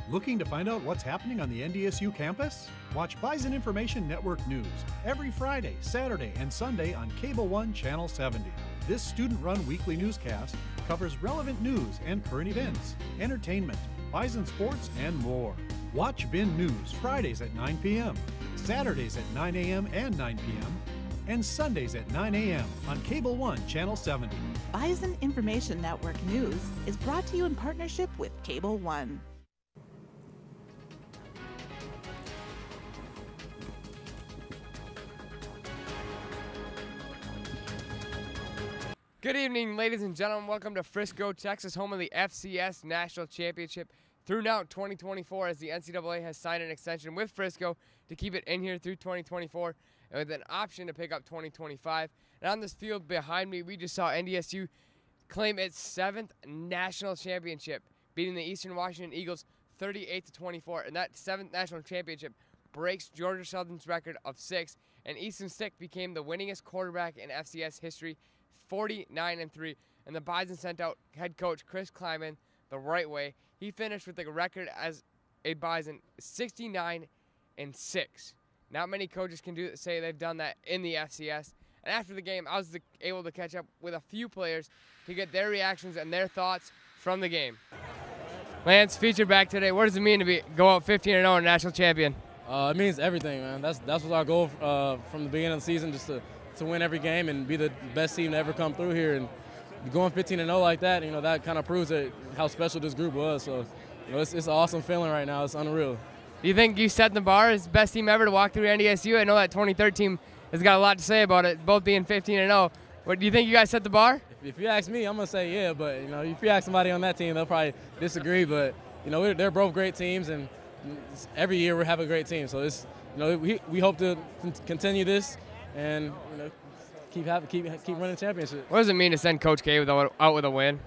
Looking to find out what's happening on the NDSU campus? Watch Bison Information Network News every Friday, Saturday, and Sunday on Cable 1 Channel 70. This student-run weekly newscast covers relevant news and current events, entertainment, Bison sports, and more. Watch BIN News Fridays at 9 p.m., Saturdays at 9 a.m. and 9 p.m., and Sundays at 9 a.m. on Cable 1 Channel 70. Bison Information Network News is brought to you in partnership with Cable 1. Good evening, ladies and gentlemen. Welcome to Frisco, Texas, home of the FCS National Championship through now 2024, as the NCAA has signed an extension with Frisco to keep it in here through 2024 and with an option to pick up 2025. And on this field behind me, we just saw NDSU claim its 7th national championship, beating the Eastern Washington Eagles 38-24. And that 7th national championship breaks Georgia Southern's record of 6, and Easton Stick became the winningest quarterback in FCS history, 49-3, and the Bison sent out head coach Chris Kleiman the right way. He finished with the record as a Bison 69-6. Not many coaches can say they've done that in the FCS. And after the game, I was able to catch up with a few players to get their reactions and their thoughts from the game. Lance, featured back today. What does it mean to go out 15-0 and national champion? It means everything, man. That's what our goal from the beginning of the season, just to win every game and be the best team to ever come through here. And going 15-0 like that, that kind of proves how special this group was. So, it's an awesome feeling right now. It's unreal. Do you think you set the bar as best team ever to walk through NDSU? I know that 2013 has got a lot to say about it, both being 15-0. What do you think you guys set the bar? If you ask me, I'm gonna say yeah. But if you ask somebody on that team, they'll probably disagree. But they're both great teams, and every year we have a great team. So it's we hope to continue this and keep running the championship. What does it mean to send Coach K out with a win?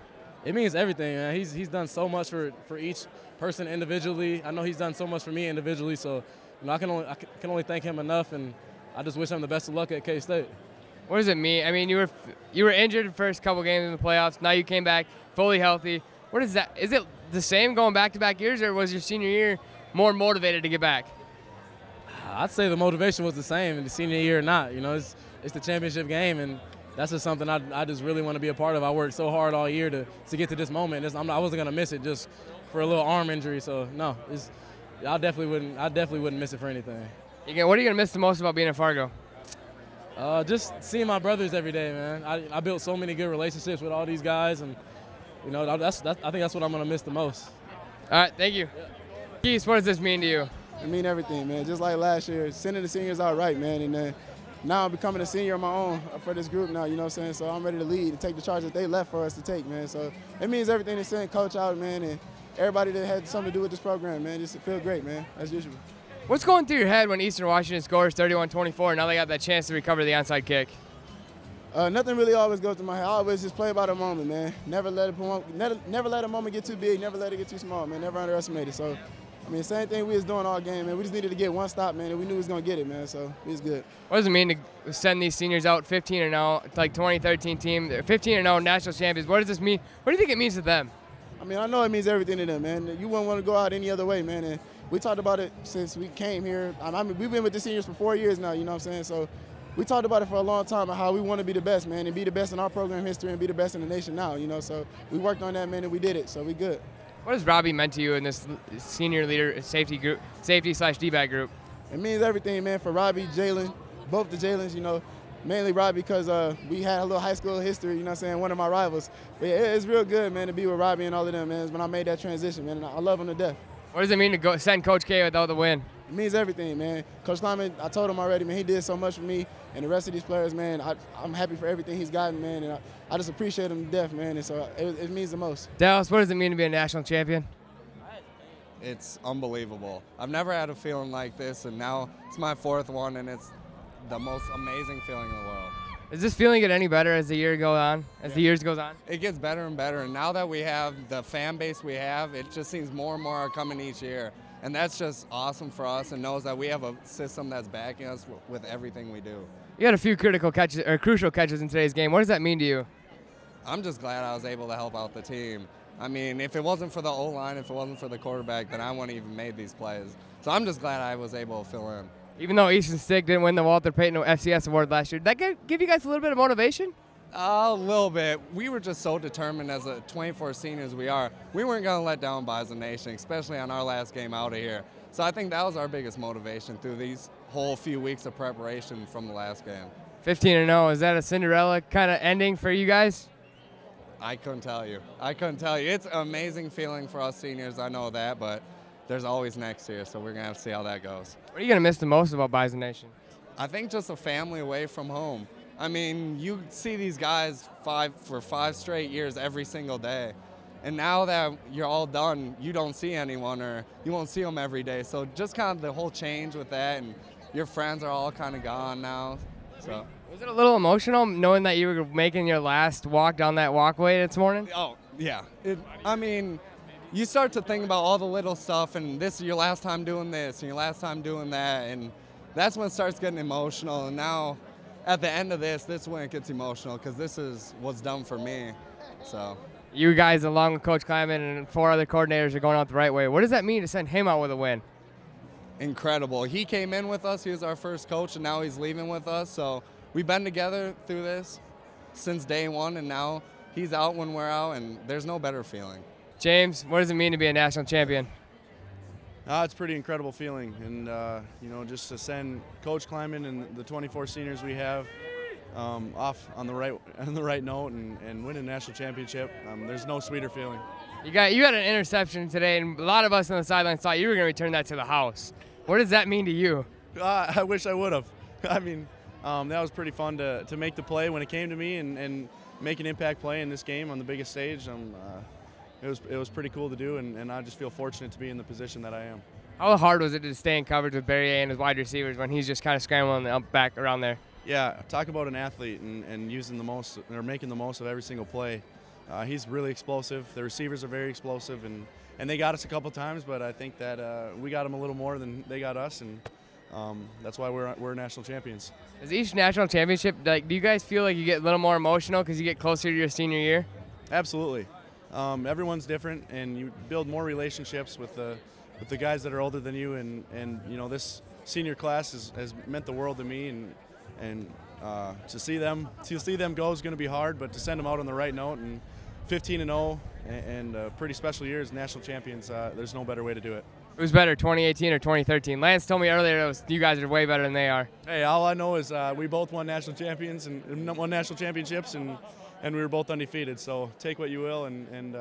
It means everything, man. He's done so much for each person individually. I know he's done so much for me individually. So I can only thank him enough, and I just wish him the best of luck at K-State. What does it mean? I mean, you were injured the first couple games in the playoffs. Now you came back fully healthy. What is that? Is it the same going back-to-back years, or was your senior year more motivated to get back? I'd say the motivation was the same in the senior year or not. It's the championship game, and that's just something I just really want to be a part of. I worked so hard all year to get to this moment. I wasn't going to miss it just for a little arm injury. So, no, I definitely wouldn't miss it for anything. What are you going to miss the most about being in Fargo? Just seeing my brothers every day, man. I built so many good relationships with all these guys, and I think that's what I'm going to miss the most. All right, thank you. Keith, what does this mean to you? It mean everything, man. Just like last year, sending the seniors out right, man, and now I'm becoming a senior on my own for this group now, you know what I'm saying? So I'm ready to lead and take the charge that they left for us to take, man. So it means everything to send Coach out, man, and everybody that had something to do with this program, man. Just feel great, man, as usual. What's going through your head when Eastern Washington scores 31-24 and now they got that chance to recover the onside kick? Nothing really always goes through my head. I always just play by the moment, man. Never let a moment get too big, never let it get too small, man. Never underestimate it. So, same thing we was doing all game, man. We just needed to get one stop, man, and we knew we was going to get it, man. So, it was good. What does it mean to send these seniors out 15-0, like 2013 team, 15-0 national champions? What does this mean? What do you think it means to them? I know it means everything to them, man. You wouldn't want to go out any other way, man. And we talked about it since we came here. We've been with the seniors for 4 years now, you know what I'm saying? So we talked about it for a long time, how we want to be the best, man, and be the best in our program history and be the best in the nation now, So we worked on that, man, and we did it, so we good. What has Robbie meant to you in this senior leader safety/D-back group? It means everything, man, for Robbie, Jalen, both the Jalens, mainly Robbie because we had a little high school history, you know what I'm saying, one of my rivals. But yeah, it's real good, man, to be with Robbie and all of them, man, when I made that transition, man, and I love them to death. What does it mean to send Coach K without the win? It means everything, man. Coach Kleiman, I told him already, man, he did so much for me and the rest of these players, man. I'm happy for everything he's gotten, man, and I just appreciate him to death, man, and so it means the most. Dallas, what does it mean to be a national champion? It's unbelievable. I've never had a feeling like this, and now it's my 4th one, and it's the most amazing feeling in the world. Does this feeling get any better as the year goes on? The years goes on? It gets better and better, and now that we have the fan base we have, it just seems more and more are coming each year. And that's just awesome for us, and knows that we have a system that's backing us with everything we do. You had a few critical catches or crucial catches in today's game. What does that mean to you? I'm just glad I was able to help out the team. I mean, if it wasn't for the O-line, if it wasn't for the quarterback, then I wouldn't even made these plays. So I'm just glad I was able to fill in. Even though Easton Stick didn't win the Walter Payton FCS award last year, did that give you guys a little bit of motivation? A little bit. We were just so determined as a 24 seniors we are. We weren't going to let down Bison Nation, especially on our last game out of here. So I think that was our biggest motivation through these whole few weeks of preparation from the last game. 15-0, is that a Cinderella kind of ending for you guys? I couldn't tell you. I couldn't tell you. It's an amazing feeling for us seniors, I know that, but there's always next year, so we're going to have to see how that goes. What are you going to miss the most about Bison Nation? I think just a family away from home. I mean, you see these guys for 5 straight years every single day. And now that you're all done, you don't see anyone, or you won't see them every day. So just kind of the whole change with that, and your friends are all kind of gone now. So was it a little emotional knowing that you were making your last walk down that walkway this morning? Oh, yeah. I mean, you start to think about all the little stuff, and this is your last time doing this, and your last time doing that, and that's when it starts getting emotional. And now, at the end of this is when it gets emotional, because this is what's done for me. So you guys, along with Coach Kleiman and 4 other coordinators, are going out the right way. What does that mean to send him out with a win? Incredible. He came in with us. He was our first coach, and now he's leaving with us. So we've been together through this since day one, and now he's out when we're out, and there's no better feeling. James, what does it mean to be a national champion? It's a pretty incredible feeling, and you know, just to send Coach Kleiman and the 24 seniors we have off on the right note and win a national championship. There's no sweeter feeling. You had an interception today, and a lot of us on the sidelines thought you were going to return that to the house. What does that mean to you? I wish I would have. I mean, that was pretty fun to make the play when it came to me and make an impact play in this game on the biggest stage. It was pretty cool to do, and I just feel fortunate to be in the position that I am. How hard was it to stay in coverage with Barrier and his wide receivers when he's just kind of scrambling up back around there? Yeah, talk about an athlete and using the most, or making the most of every single play. He's really explosive. The receivers are very explosive, and they got us a couple times, but I think that we got them a little more than they got us, and that's why we're national champions. Is each national championship, like, do you guys feel like you get a little more emotional because you get closer to your senior year? Absolutely. Everyone's different, and you build more relationships with the guys that are older than you, and you know, this senior class has meant the world to me, and to see them go is going to be hard, but to send them out on the right note, and 15-0 and a pretty special year as national champions, there's no better way to do it. Who's better, 2018 or 2013? Lance told me earlier you guys are way better than they are. Hey, all I know is we both won national champions and won national championships, and we were both undefeated. So take what you will, and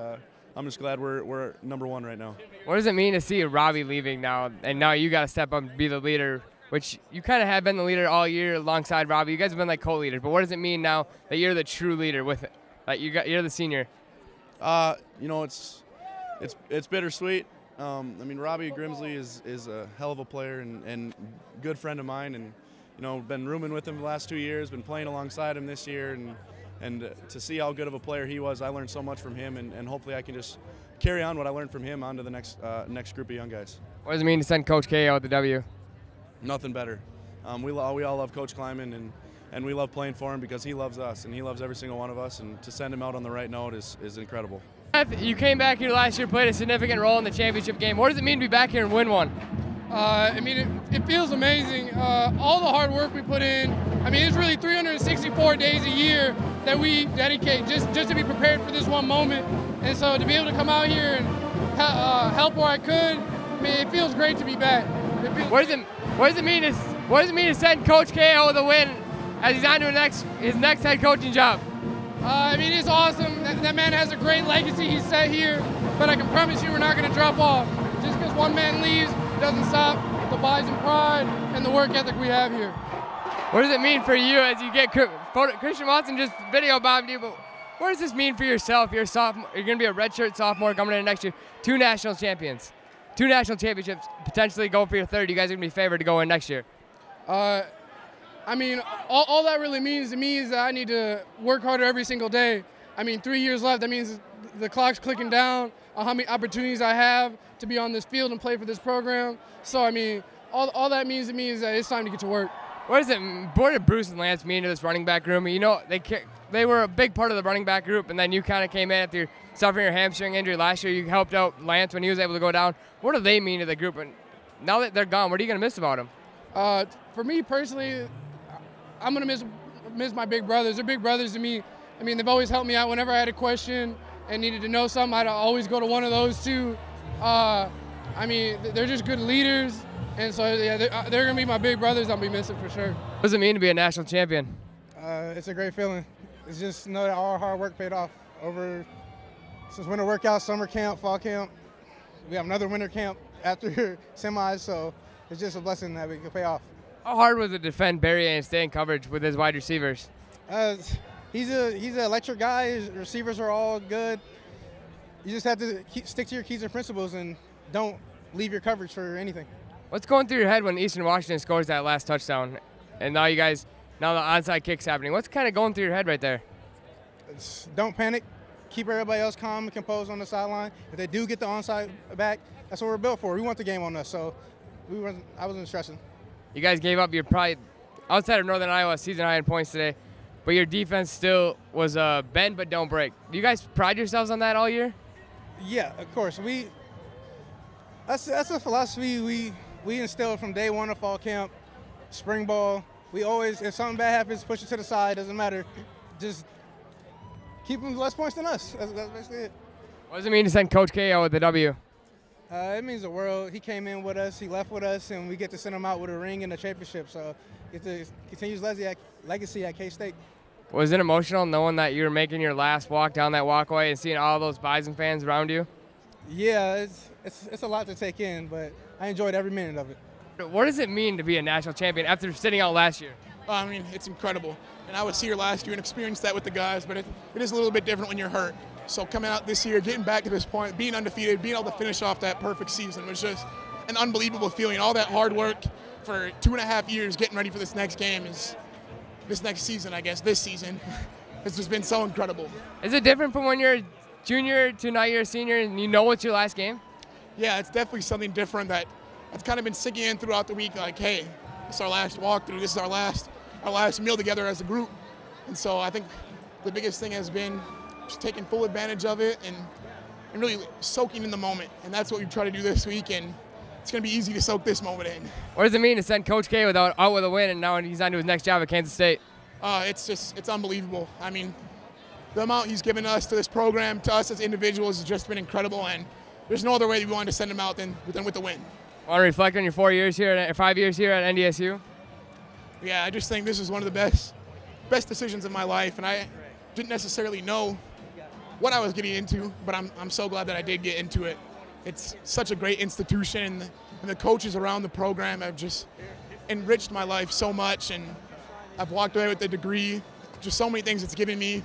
I'm just glad we're number 1 right now. What does it mean to see Robbie leaving now, and now you got to step up and be the leader, which you kind of have been the leader all year alongside Robbie. You guys have been like co-leaders, but what does it mean now that you're the true leader with it? Like you're the senior. You know, it's bittersweet. I mean, Robbie Grimsley is a hell of a player and good friend of mine, and you know, been rooming with him the last 2 years, been playing alongside him this year, and to see how good of a player he was, I learned so much from him, and hopefully I can just carry on what I learned from him onto the next group of young guys. What does it mean to send Coach K out with the W? Nothing better. We all love Coach Kleiman, and we love playing for him because he loves us, and he loves every single one of us, and to send him out on the right note is incredible. You came back here last year, played a significant role in the championship game. What does it mean to be back here and win one? I mean, it feels amazing. All the hard work we put in. I mean, it's really 364 days a year that we dedicate just to be prepared for this one moment. And so to be able to come out here and help where I could, I mean, it feels great to be back. What does it mean to send Coach K out with a win as he's on to his next head coaching job? I mean, it's awesome. That man has a great legacy he's set here, but I can promise you we're not going to drop off. Just because one man leaves doesn't stop the Bison pride and the work ethic we have here. What does it mean for you as you get Christian Watson just video bombed you, but what does this mean for yourself? You're a sophomore. You're going to be a redshirt sophomore coming in next year. 2 national champions, 2 national championships, potentially going for your 3rd. You guys are going to be favored to go in next year. I mean, all that really means to me is that I need to work harder every single day. I mean, 3 years left, that means the clock's clicking down on how many opportunities I have to be on this field and play for this program. So, I mean, all that means to me is that it's time to get to work. What did Bruce and Lance mean to this running back room? You know, they were a big part of the running back group, and then you kind of came in after suffering your hamstring injury last year. You helped out Lance when he was able to go down. What do they mean to the group? And now that they're gone, what are you going to miss about them? For me personally, I'm going to miss my big brothers. They're big brothers to me. I mean, they've always helped me out whenever I had a question and needed to know something. I'd always go to one of those two. I mean, they're just good leaders. And so, yeah, they're going to be my big brothers I'll be missing for sure. What does it mean to be a national champion? It's a great feeling. It's just know that all our hard work paid off since winter workouts, summer camp, fall camp. We have another winter camp after semis, so it's just a blessing that we can pay off. How hard was it to defend Barry and stay in coverage with his wide receivers? He's an electric guy. His receivers are all good. You just have to stick to your keys and principles and don't leave your coverage for anything. What's going through your head when Eastern Washington scores that last touchdown? And now the onside kick's happening. What's kind of going through your head right there? Don't panic. Keep everybody else calm and composed on the sideline. If they do get the onside back, that's what we're built for. We want the game on us, so I wasn't stressing. You guys gave up your probably outside of Northern Iowa season high in points today, but your defense still was bend but don't break. Do you guys pride yourselves on that all year? Yeah, of course. That's a philosophy we instilled from day one of fall camp, spring ball. We always, if something bad happens, push it to the side. Doesn't matter. Just keep them less points than us. That's basically it. What does it mean to send Coach K out with the W? It means the world. He came in with us, he left with us, and we get to send him out with a ring and a championship. So get to continue his legacy at K-State. Was it emotional knowing that you were making your last walk down that walkway and seeing all those Bison fans around you? Yeah, it's a lot to take in, but I enjoyed every minute of it. What does it mean to be a national champion after sitting out last year? I mean, it's incredible. And I was here last year and experienced that with the guys, but it is a little bit different when you're hurt. So coming out this year, getting back to this point, being undefeated, being able to finish off that perfect season was just an unbelievable feeling. All that hard work for 2.5 years getting ready for this next season, this season, has just been so incredible. Is it different from when you're a junior to now you're a senior and you know it's your last game? Yeah, it's definitely something different that's kind of been sinking in throughout the week. Like, hey, this is our last walkthrough. This is our last meal together as a group. And so I think the biggest thing has been just taking full advantage of it and really soaking in the moment. And that's what we try to do this week. And it's going to be easy to soak this moment in. What does it mean to send Coach K out with a win and now he's on to his next job at Kansas State? It's unbelievable. I mean, the amount he's given us to this program, to us as individuals, has just been incredible. And there's no other way we wanted to send him out than with the win. Want to reflect on your 5 years here at NDSU? Yeah, I just think this is one of the best decisions of my life, and I didn't necessarily know what I was getting into, but I'm so glad that I did get into it. It's such a great institution, and the coaches around the program have just enriched my life so much, and I've walked away with a degree. Just so many things it's given me.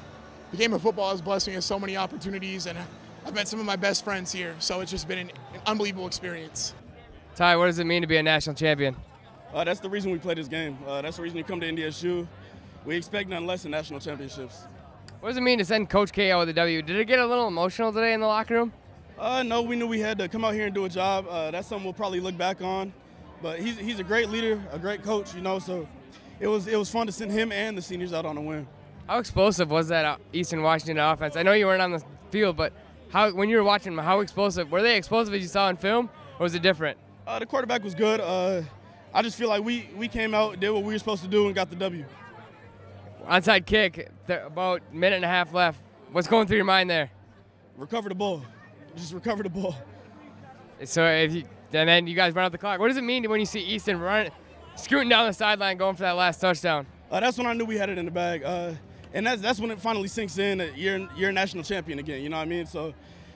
The game of football has blessed me with so many opportunities, and I've met some of my best friends here, so it's just been an unbelievable experience. Ty, what does it mean to be a national champion? That's the reason we play this game. That's the reason you come to NDSU. We expect nothing less than national championships. What does it mean to send Coach K out with a W? Did it get a little emotional today in the locker room? No, we knew we had to come out here and do a job. That's something we'll probably look back on. But he's a great leader, a great coach, so it was fun to send him and the seniors out on a win. How explosive was that Eastern Washington offense? I know you weren't on the field, but when you were watching them, how explosive? Were they explosive as you saw in film, or was it different? The quarterback was good. I just feel like we came out, did what we were supposed to do, and got the W. Onside kick, about a minute and a half left. What's going through your mind there? Recover the ball. Just recover the ball. So and then you guys run out the clock. What does it mean when you see Easton scooting down the sideline going for that last touchdown? That's when I knew we had it in the bag. And that's when it finally sinks in that you're a national champion again, you know what I mean? So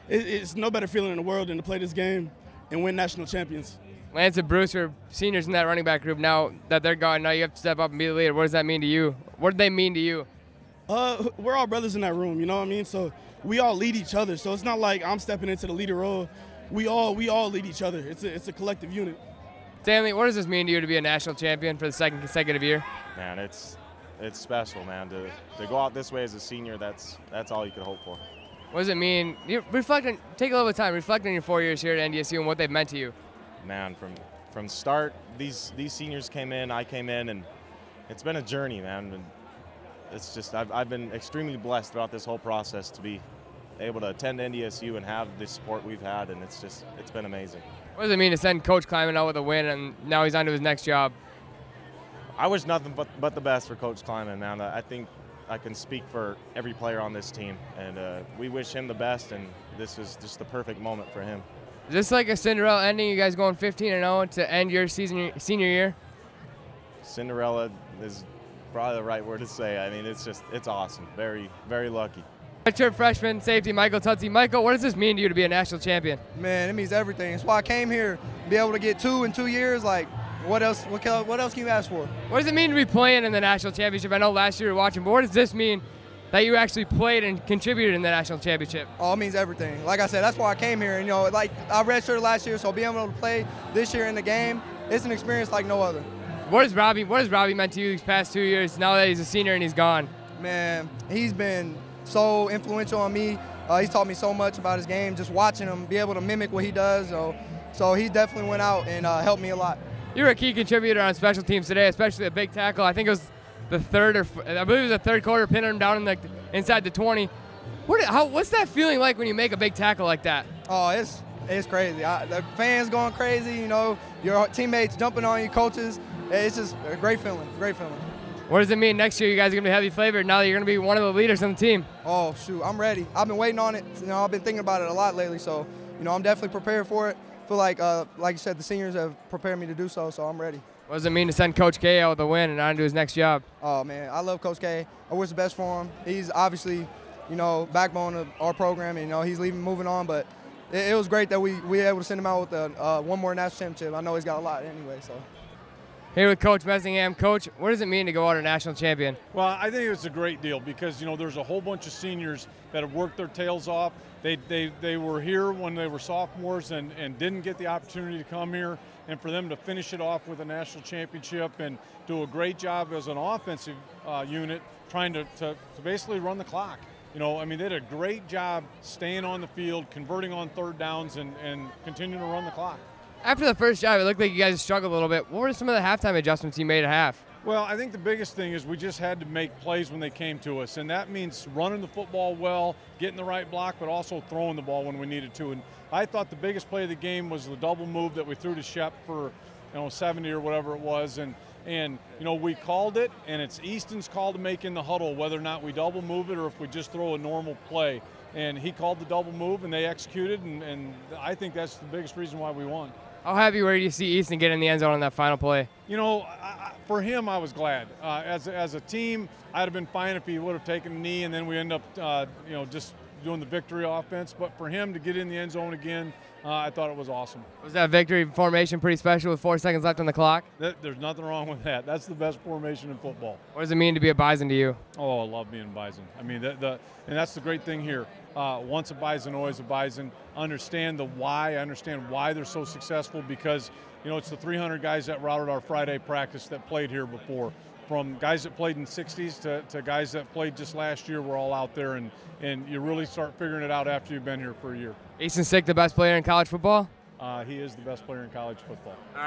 it's no better feeling in the world than to play this game and win national champions. Lance and Bruce are seniors in that running back group. Now that they're gone, now you have to step up and be the leader. What does that mean to you? What do they mean to you? We're all brothers in that room, you know what I mean? So we all lead each other. So it's not like I'm stepping into the leader role. We all lead each other. It's a collective unit. Stanley, what does this mean to you to be a national champion for the second consecutive year? Man, it's special, man. To go out this way as a senior, that's all you could hope for. What does it mean? Take a little bit of time, reflect on your 4 years here at NDSU and what they've meant to you. Man, from start, these seniors came in, I came in, and it's been a journey, man. And it's just I've been extremely blessed throughout this whole process to be able to attend NDSU and have this support we've had, and it's been amazing. What does it mean to send Coach Kleiman out with a win, and now he's on to his next job? I wish nothing but the best for Coach Kleiman, man. I think I can speak for every player on this team, and we wish him the best, and this is just the perfect moment for him. Is this like a Cinderella ending, you guys going 15-0 to end your senior year? Cinderella is probably the right word to say. I mean, it's awesome. Very, very lucky. Redshirt freshman safety Michael Tutsi. Michael, what does this mean to you to be a national champion? Man, it means everything. That's why I came here, be able to get 2 in 2 years. Like, what else can you ask for? What does it mean to be playing in the national championship? I know last year you were watching, but what does this mean that you actually played and contributed in the national championship? Oh, it means everything. Like I said, that's why I came here. And, you know, like I redshirted last year, so being able to play this year in the game, it's an experience like no other. What has Robbie meant to you these past 2 years now that he's a senior and he's gone? Man, he's been so influential on me. He's taught me so much about his game, just watching him be able to mimic what he does. So he definitely went out and helped me a lot. You were a key contributor on special teams today, especially the big tackle. I think it was the third quarter, pinning him down in inside the 20. What's that feeling like when you make a big tackle like that? Oh, it's crazy. The fans going crazy, you know, your teammates jumping on you, coaches. It's just a great feeling, What does it mean next year you guys are going to be heavy flavored now that you're going to be one of the leaders on the team? Oh, shoot, I'm ready. I've been waiting on it. You know, I've been thinking about it a lot lately, so, you know, I'm definitely prepared for it. I feel like you said, the seniors have prepared me to do so, so I'm ready. What does it mean to send Coach K out with a win and on to his next job? Oh, man, I love Coach K. I wish the best for him. He's obviously, you know, backbone of our program, and, you know, he's moving on, but it was great that we were able to send him out with one more national championship. I know he's got a lot anyway, so. Here with Coach Messingham. Coach, what does it mean to go out a national champion? Well, I think it's a great deal because, you know, there's a whole bunch of seniors that have worked their tails off. They were here when they were sophomores and didn't get the opportunity to come here, and for them to finish it off with a national championship and do a great job as an offensive unit trying to basically run the clock. You know, I mean, they did a great job staying on the field, converting on third downs, and continuing to run the clock. After the first drive, it looked like you guys struggled a little bit. What were some of the halftime adjustments you made at half? Well, I think the biggest thing is we just had to make plays when they came to us, and that means running the football well, getting the right block, but also throwing the ball when we needed to. And I thought the biggest play of the game was the double move that we threw to Shep for, 70 or whatever it was, and we called it, and it's Easton's call to make in the huddle whether or not we double move it or if we just throw a normal play. And he called the double move, and they executed, and I think that's the biggest reason why we won. How happy were you to see Easton get in the end zone on that final play? For him, I was glad. As a team, I'd have been fine if he would have taken a knee and then we end up, just doing the victory offense. But for him to get in the end zone again, I thought it was awesome. Was that victory formation pretty special with 4 seconds left on the clock? There's nothing wrong with that. That's the best formation in football. What does it mean to be a Bison to you? Oh, I love being a Bison. I mean, and that's the great thing here. Once a Bison, always a Bison. Understand the why. I understand why they're so successful because, it's the 300 guys that routed our Friday practice that played here before. From guys that played in the 60s to guys that played just last year, we're all out there, and you really start figuring it out after you've been here for a year. Easton Stick, the best player in college football? He is the best player in college football. All right.